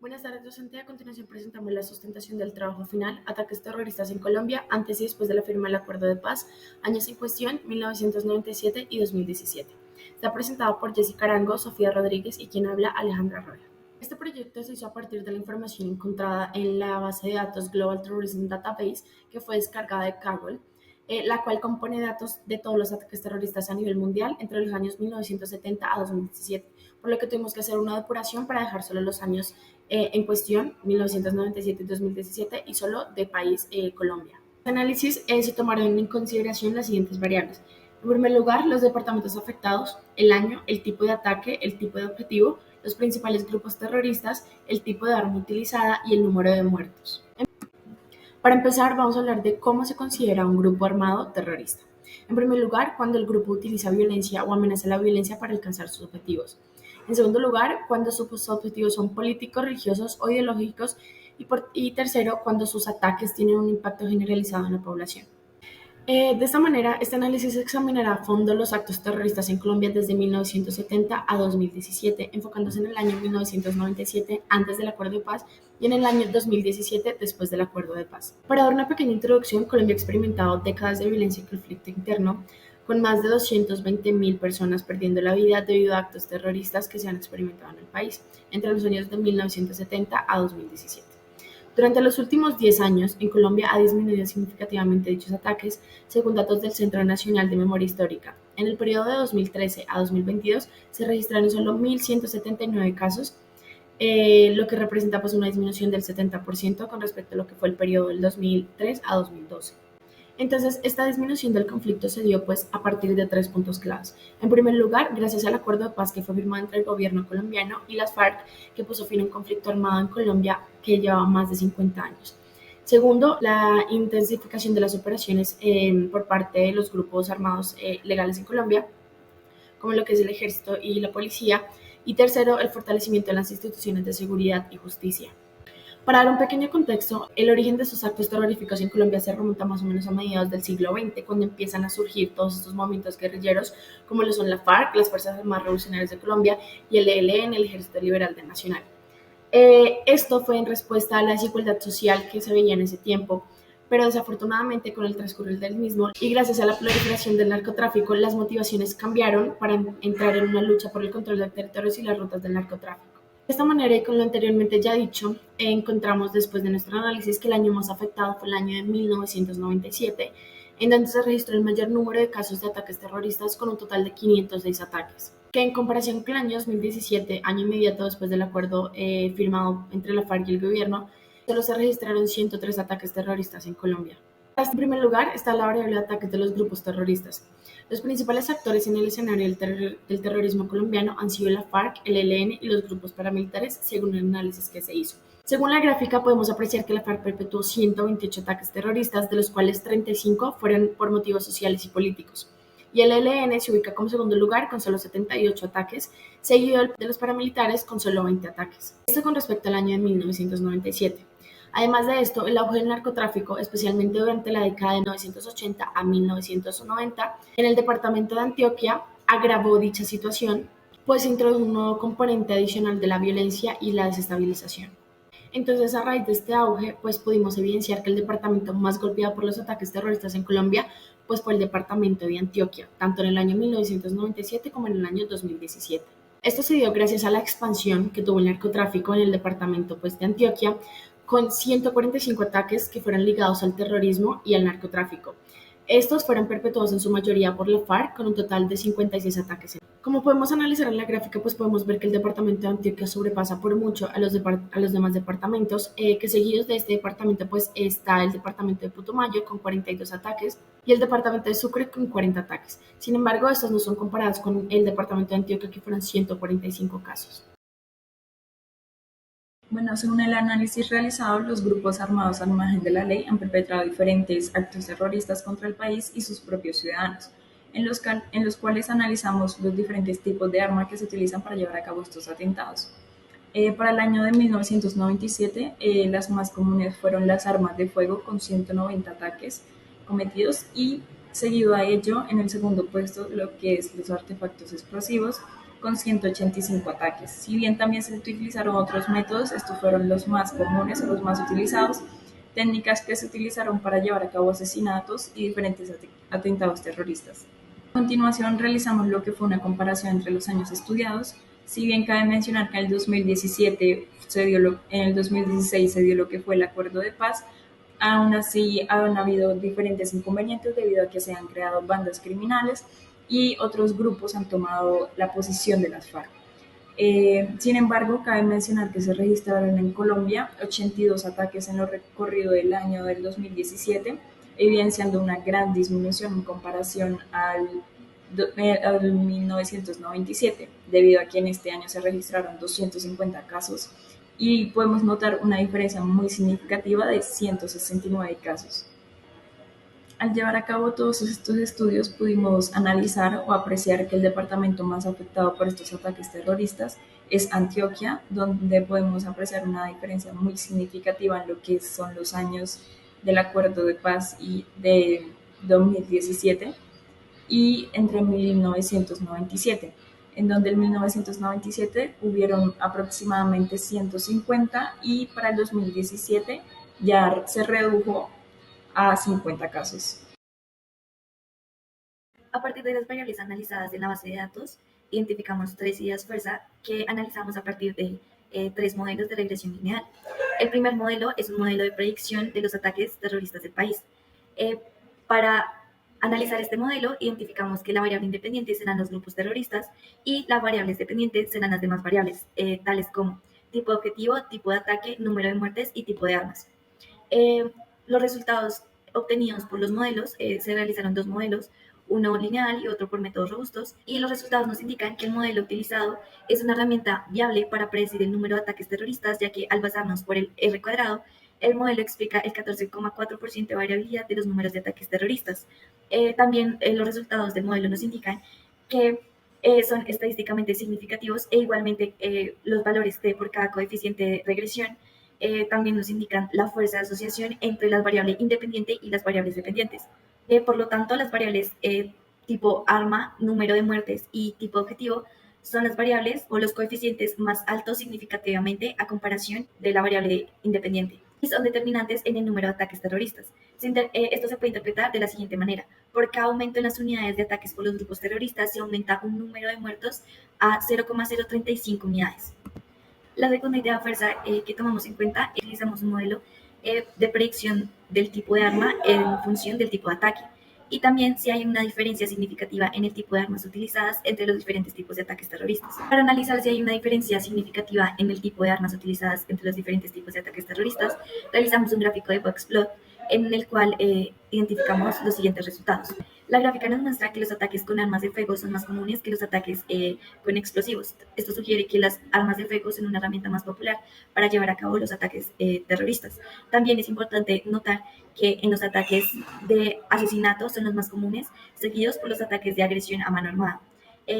Buenas tardes, docente. A continuación presentamos la sustentación del trabajo final, ataques terroristas en Colombia, antes y después de la firma del Acuerdo de Paz, años en cuestión, 1997 y 2017. Está presentado por Jessica Arango, Sofía Rodríguez y quien habla, Alejandra Arroyo. Este proyecto se hizo a partir de la información encontrada en la base de datos Global Terrorism Database, que fue descargada de Kaggle, la cual compone datos de todos los ataques terroristas a nivel mundial entre los años 1970 a 2017, por lo que tuvimos que hacer una depuración para dejar solo los años en cuestión, 1997 y 2017, y solo de país Colombia. En el análisis se tomaron en consideración las siguientes variables. En primer lugar, los departamentos afectados, el año, el tipo de ataque, el tipo de objetivo, los principales grupos terroristas, el tipo de arma utilizada y el número de muertos. Para empezar, vamos a hablar de cómo se considera un grupo armado terrorista. En primer lugar, cuando el grupo utiliza violencia o amenaza la violencia para alcanzar sus objetivos. En segundo lugar, cuando sus objetivos son políticos, religiosos o ideológicos. Y tercero, cuando sus ataques tienen un impacto generalizado en la población. De esta manera, este análisis examinará a fondo los actos terroristas en Colombia desde 1970 a 2017, enfocándose en el año 1997, antes del Acuerdo de Paz, y en el año 2017, después del Acuerdo de Paz. Para dar una pequeña introducción, Colombia ha experimentado décadas de violencia y conflicto interno, con más de 220.000 personas perdiendo la vida debido a actos terroristas que se han experimentado en el país, entre los años de 1970 a 2017. Durante los últimos 10 años, en Colombia ha disminuido significativamente dichos ataques, según datos del Centro Nacional de Memoria Histórica. En el periodo de 2013 a 2022 se registraron solo 1.179 casos, lo que representa pues una disminución del 70% con respecto a lo que fue el periodo del 2003 a 2012. Entonces, esta disminución del conflicto se dio pues a partir de 3 puntos claves. En primer lugar, gracias al acuerdo de paz que fue firmado entre el gobierno colombiano y las FARC, que puso fin a un conflicto armado en Colombia que llevaba más de 50 años. Segundo, la intensificación de las operaciones por parte de los grupos armados legales en Colombia, como lo que es el ejército y la policía. Y tercero, el fortalecimiento de las instituciones de seguridad y justicia. Para dar un pequeño contexto, el origen de estos actos terroríficos en Colombia se remonta más o menos a mediados del siglo XX, cuando empiezan a surgir todos estos movimientos guerrilleros, como lo son la FARC, las Fuerzas Armadas Revolucionarias de Colombia, y el ELN, el Ejército Liberal del Nacional. Esto fue en respuesta a la desigualdad social que se veía en ese tiempo, pero desafortunadamente con el transcurrir del mismo y gracias a la proliferación del narcotráfico, las motivaciones cambiaron para entrar en una lucha por el control de territorios y las rutas del narcotráfico. De esta manera, y con lo anteriormente ya dicho, encontramos después de nuestro análisis que el año más afectado fue el año de 1997, en donde se registró el mayor número de casos de ataques terroristas con un total de 506 ataques, que en comparación con el año 2017, año inmediato después del acuerdo firmado entre la FARC y el gobierno, solo se registraron 103 ataques terroristas en Colombia. En primer lugar está la variable de ataques de los grupos terroristas. Los principales actores en el escenario del terrorismo colombiano han sido la FARC, el ELN y los grupos paramilitares, según el análisis que se hizo. Según la gráfica, podemos apreciar que la FARC perpetuó 128 ataques terroristas, de los cuales 35 fueron por motivos sociales y políticos. Y el ELN se ubica como segundo lugar con solo 78 ataques, seguido de los paramilitares con solo 20 ataques. Esto con respecto al año de 1997. Además de esto, el auge del narcotráfico, especialmente durante la década de 1980 a 1990, en el departamento de Antioquia, agravó dicha situación, pues introdujo un nuevo componente adicional de la violencia y la desestabilización. Entonces, a raíz de este auge, pues pudimos evidenciar que el departamento más golpeado por los ataques terroristas en Colombia, pues fue el departamento de Antioquia, tanto en el año 1997 como en el año 2017. Esto se dio gracias a la expansión que tuvo el narcotráfico en el departamento pues, de Antioquia, con 145 ataques que fueron ligados al terrorismo y al narcotráfico. Estos fueron perpetuados en su mayoría por la FARC, con un total de 56 ataques. Como podemos analizar en la gráfica, pues podemos ver que el departamento de Antioquia sobrepasa por mucho a los demás departamentos, que seguidos de este departamento pues está el departamento de Putumayo con 42 ataques y el departamento de Sucre con 40 ataques. Sin embargo, estos no son comparados con el departamento de Antioquia, que fueron 145 casos. Bueno, según el análisis realizado, los grupos armados al margen de la ley han perpetrado diferentes actos terroristas contra el país y sus propios ciudadanos, en los cuales analizamos los diferentes tipos de armas que se utilizan para llevar a cabo estos atentados. Para el año de 1997, las más comunes fueron las armas de fuego con 190 ataques cometidos y seguido a ello, en el segundo puesto, lo que es los artefactos explosivos con 185 ataques. Si bien también se utilizaron otros métodos, estos fueron los más comunes o los más utilizados, técnicas que se utilizaron para llevar a cabo asesinatos y diferentes atentados terroristas. A continuación realizamos lo que fue una comparación entre los años estudiados. Si bien cabe mencionar que en el 2017 en el 2016 se dio lo que fue el acuerdo de paz, aún así han habido diferentes inconvenientes debido a que se han creado bandas criminales y otros grupos han tomado la posición de las FARC. Sin embargo, cabe mencionar que se registraron en Colombia 82 ataques en lo recorrido del año del 2017, evidenciando una gran disminución en comparación al 1997, debido a que en este año se registraron 250 casos y podemos notar una diferencia muy significativa de 169 casos. Al llevar a cabo todos estos estudios pudimos analizar o apreciar que el departamento más afectado por estos ataques terroristas es Antioquia, donde podemos apreciar una diferencia muy significativa en lo que son los años del acuerdo de paz y de 2017 y entre 1997, en donde en 1997 hubieron aproximadamente 150 y para el 2017 ya se redujo a 50 casos. A partir de las variables analizadas en la base de datos, identificamos tres ideas fuerza que analizamos a partir de tres modelos de regresión lineal. El primer modelo es un modelo de predicción de los ataques terroristas del país. Para analizar este modelo, identificamos que la variable independiente serán los grupos terroristas y las variables dependientes serán las demás variables, tales como tipo de objetivo, tipo de ataque, número de muertes y tipo de armas. Los resultados obtenidos por los modelos, se realizaron dos modelos, uno lineal y otro por métodos robustos, y los resultados nos indican que el modelo utilizado es una herramienta viable para predecir el número de ataques terroristas, ya que al basarnos por el R cuadrado, el modelo explica el 14,4% de variabilidad de los números de ataques terroristas. También los resultados del modelo nos indican que son estadísticamente significativos e igualmente los valores T por cada coeficiente de regresión también nos indican la fuerza de asociación entre las variables independientes y las variables dependientes. Por lo tanto, las variables tipo arma, número de muertes y tipo objetivo son las variables o los coeficientes más altos significativamente a comparación de la variable independiente y son determinantes en el número de ataques terroristas. Esto se puede interpretar de la siguiente manera. Por cada aumento en las unidades de ataques por los grupos terroristas se aumenta un número de muertos a 0,035 unidades. La segunda idea fuerza que tomamos en cuenta, utilizamos un modelo de predicción del tipo de arma en función del tipo de ataque y también si hay una diferencia significativa en el tipo de armas utilizadas entre los diferentes tipos de ataques terroristas. Para analizar si hay una diferencia significativa en el tipo de armas utilizadas entre los diferentes tipos de ataques terroristas, realizamos un gráfico de boxplot en el cual identificamos los siguientes resultados. La gráfica nos muestra que los ataques con armas de fuego son más comunes que los ataques con explosivos. Esto sugiere que las armas de fuego son una herramienta más popular para llevar a cabo los ataques terroristas. También es importante notar que en los ataques de asesinato son los más comunes, seguidos por los ataques de agresión a mano armada.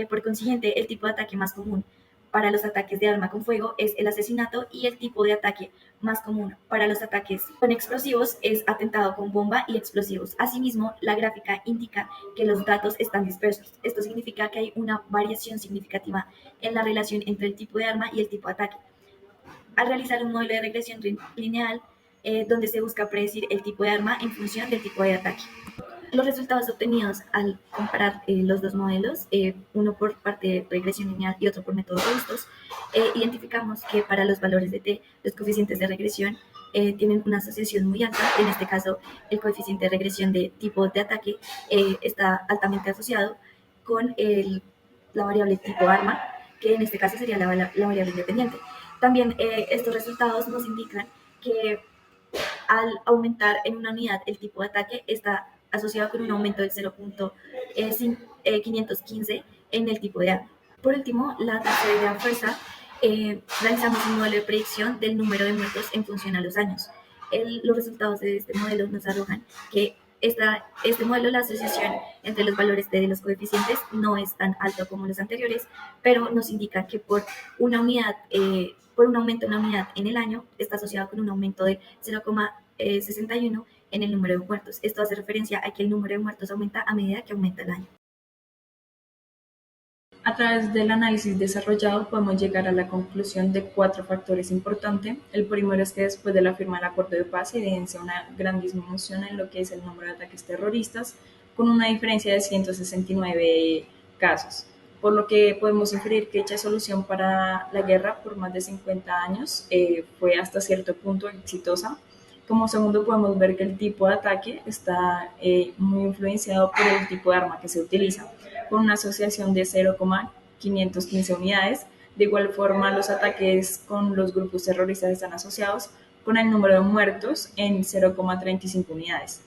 Por consiguiente, el tipo de ataque más común para los ataques de arma con fuego es el asesinato y el tipo de ataque más común para los ataques con explosivos es atentado con bomba y explosivos. Asimismo, la gráfica indica que los datos están dispersos. Esto significa que hay una variación significativa en la relación entre el tipo de arma y el tipo de ataque. Al realizar un modelo de regresión lineal, donde se busca predecir el tipo de arma en función del tipo de ataque. Los resultados obtenidos al comparar los dos modelos, uno por parte de regresión lineal y otro por métodos robustos, identificamos que para los valores de T, los coeficientes de regresión tienen una asociación muy alta. En este caso, el coeficiente de regresión de tipo de ataque está altamente asociado con la variable tipo arma, que en este caso sería la variable independiente. También estos resultados nos indican que al aumentar en una unidad el tipo de ataque está asociado con un aumento del 0.515 en el tipo de arma. Por último, la tercera idea fuerza, realizamos un modelo de predicción del número de muertos en función a los años. Los resultados de este modelo nos arrojan que este modelo, la asociación entre los valores de los coeficientes no es tan alto como los anteriores, pero nos indica que por una unidad, por un aumento de una unidad en el año, está asociado con un aumento de 0,61 en el número de muertos. Esto hace referencia a que el número de muertos aumenta a medida que aumenta el año. A través del análisis desarrollado podemos llegar a la conclusión de 4 factores importantes. El primero es que después de la firma del acuerdo de paz se evidencia una gran disminución en lo que es el número de ataques terroristas, con una diferencia de 169 casos, por lo que podemos inferir que dicha solución para la guerra por más de 50 años fue hasta cierto punto exitosa. Como segundo, podemos ver que el tipo de ataque está muy influenciado por el tipo de arma que se utiliza, con una asociación de 0,515 unidades. De igual forma, los ataques con los grupos terroristas están asociados con el número de muertos en 0,35 unidades.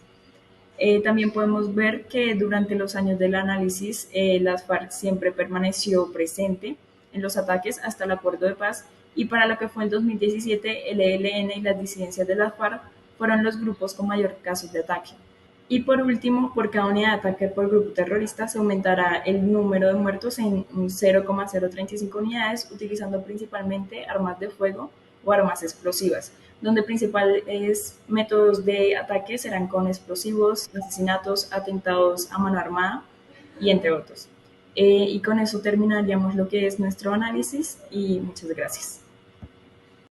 También podemos ver que durante los años del análisis, las FARC siempre permaneció presente en los ataques hasta el acuerdo de paz, y para lo que fue el 2017, el ELN y las disidencias de las FARC fueron los grupos con mayor casos de ataque. Y por último, por cada unidad de ataque por grupo terrorista se aumentará el número de muertos en 0,035 unidades, utilizando principalmente armas de fuego o armas explosivas, donde principales métodos de ataque serán con explosivos, asesinatos, atentados a mano armada y entre otros. Y con eso terminaríamos lo que es nuestro análisis y muchas gracias.